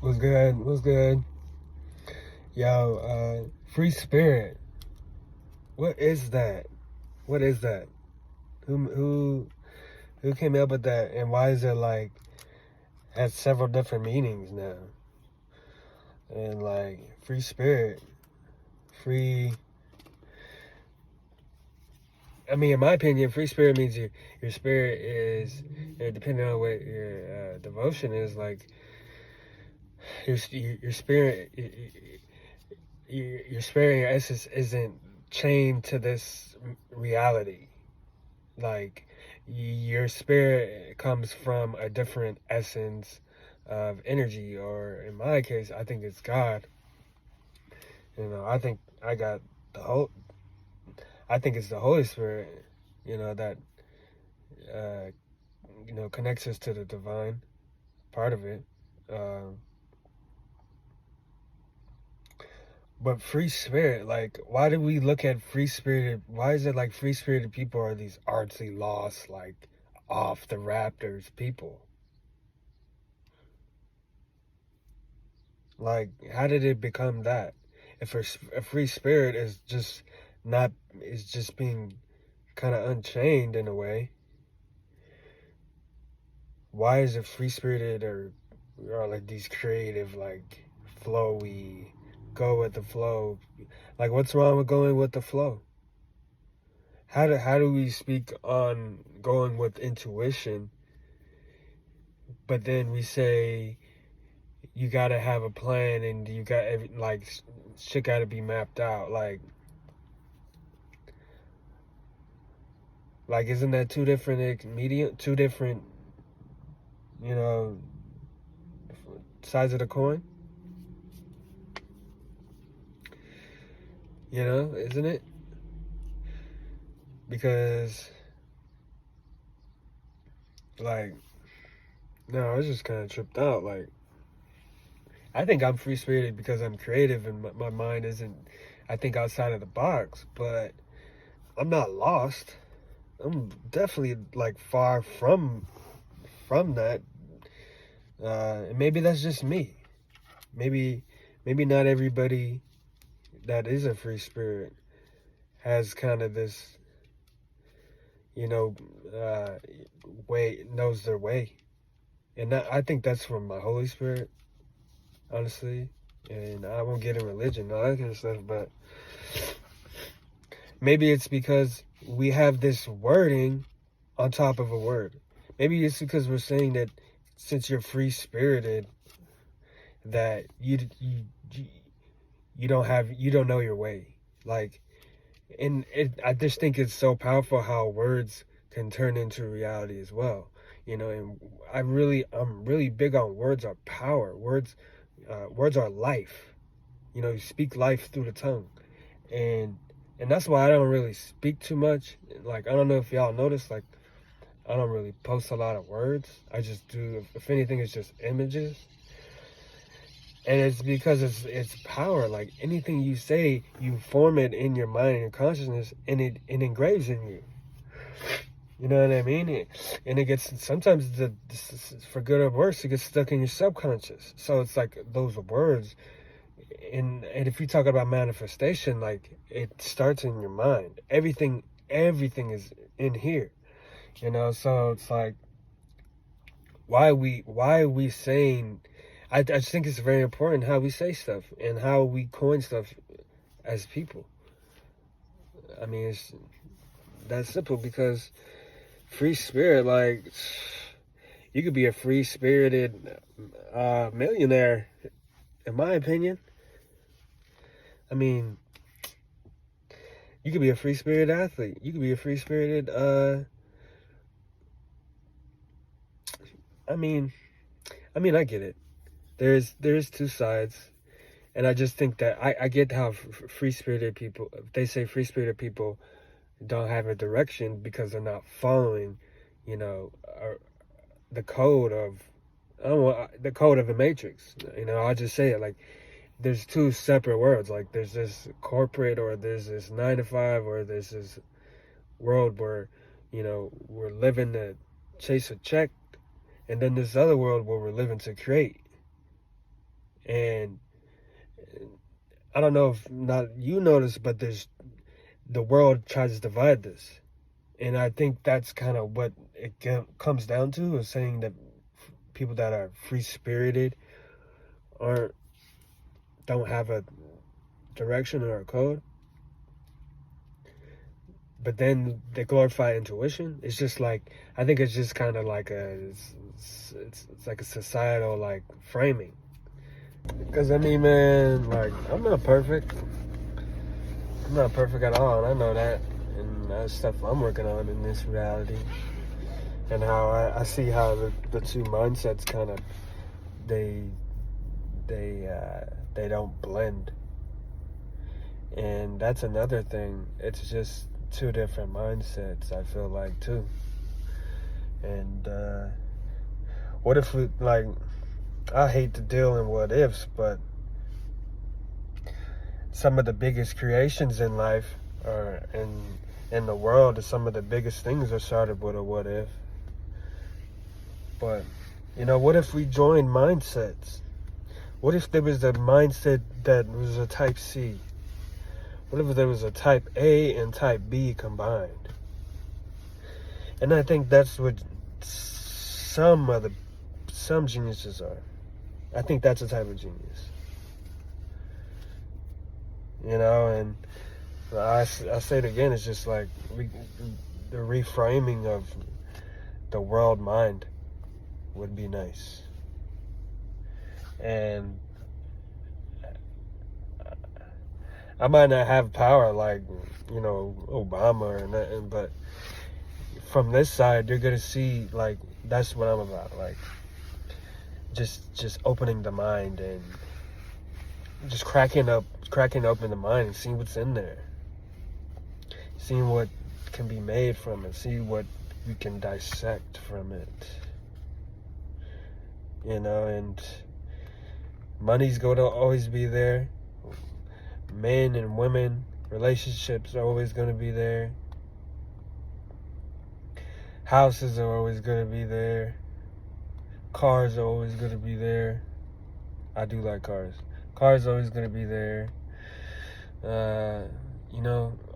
What's good? What's good? Yo, free spirit. What is that? What is that? Who came up with that? And why is it like has several different meanings now? And like free spirit, free. I mean, in my opinion, free spirit means your spirit is, depending on what your devotion is, like your spirit, your spirit, your essence isn't chained to this reality. Like your spirit comes from a different essence of energy, or in my case, I think it's God. I think I got the whole. I think it's the Holy Spirit. That uh, connects us to the divine part of it. Um, but free spirit, like, why do we look at free spirited? Why is it like free spirited people are these artsy, lost, like off the Raptors people? Like, how did it become that? If a free spirit is just not, is just being kind of unchained in a way, why is it free spirited or like these creative, like flowy, go with the flow? Like, what's wrong with going with the flow? How do we speak on going with intuition, but then we say you gotta have a plan and you got like shit gotta be mapped out, like isn't that two different medium, two different you know sides of the coin? Isn't it? Because like, no, I was just kind of tripped out. Like, I think I'm free spirited because I'm creative and my mind isn't, I think, outside of the box, but I'm not lost. I'm definitely like far from that. And maybe that's just me. Maybe not everybody that is a free spirit has kind of this, you know, uh, way, knows their way. And I think that's from my Holy Spirit, honestly. And I won't get in religion, all that kind of stuff, but maybe it's because we have this wording on top of a word. Maybe it's because we're saying that since you're free spirited, that you don't know your way. Like, and I just think it's so powerful how words can turn into reality as well. And I'm really big on words are power. Words are life. You speak life through the tongue, and that's why I don't really speak too much. Like, I don't know if y'all notice, like, I don't really post a lot of words. I just do. If anything, it's just images. And it's because it's power. Like, anything you say, you form it in your mind and your consciousness, and it engraves in you. You know what I mean? And it gets, sometimes, for good or worse, it gets stuck in your subconscious. So it's like those words, and if you talk about manifestation, like, it starts in your mind. Everything is in here. So it's like, why are we saying? I just think it's very important how we say stuff and how we coin stuff as people. I mean, it's that simple, because free spirit, like, you could be a free spirited millionaire, in my opinion. I mean, you could be a free spirited athlete. You could be a free spirited. I mean, I get it. There's two sides, and I just think that I get how free spirited people. They say free spirited people don't have a direction because they're not following, the code of, I don't know, the code of the matrix. I'll just say it like, there's two separate worlds. Like, there's this corporate, or there's this 9 to 5, or there's this world where, we're living to chase a check, and then this other world where we're living to create. And I don't know if not you notice, but the world tries to divide this. And I think that's kind of what it comes down to, is saying that people that are free spirited aren't don't have a direction or a code. But then they glorify intuition. It's just like, I think it's just kind of like it's like a societal like framing. Because I mean, man, like I'm not perfect. I'm not perfect at all, and I know that. And that's stuff I'm working on in this reality. And how I see how the two mindsets kind of they don't blend. And that's another thing. It's just two different mindsets, I feel like, too. And what if we, like, I hate to deal in what ifs, but some of the biggest creations in life or in the world, some of the biggest things are started with a what if. But, what if we joined mindsets? What if there was a mindset that was a type C? What if there was a type A and type B combined? And I think that's what some geniuses are. I think that's a type of genius. And I say it again, it's just like the reframing of the world mind would be nice. And I might not have power like, Obama or nothing, but from this side, you're gonna see, like, that's what I'm about. Like, just opening the mind and just cracking open the mind and seeing what's in there. Seeing what can be made from it. See what we can dissect from it. And money's going to always be there. Men and women, relationships are always going to be there. Houses are always going to be there. Cars are always going to be there. I do like cars. Cars are always going to be there.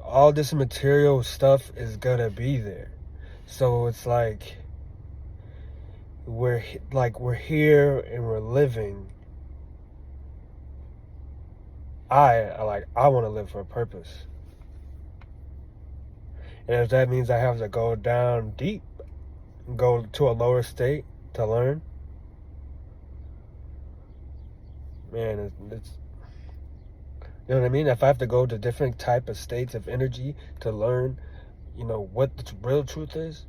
All this material stuff is going to be there. So it's like we're here and we're living. I want to live for a purpose. And if that means I have to go down deep, go to a lower state to learn, man, it's you know what I mean? If I have to go to different type of states of energy to learn, what the real truth is,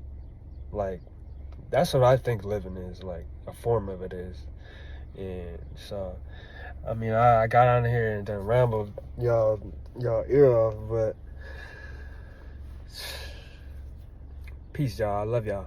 like, that's what I think living is, like, a form of it is. And so, I mean, I got on here and done rambled y'all ear off, but peace, y'all. I love y'all.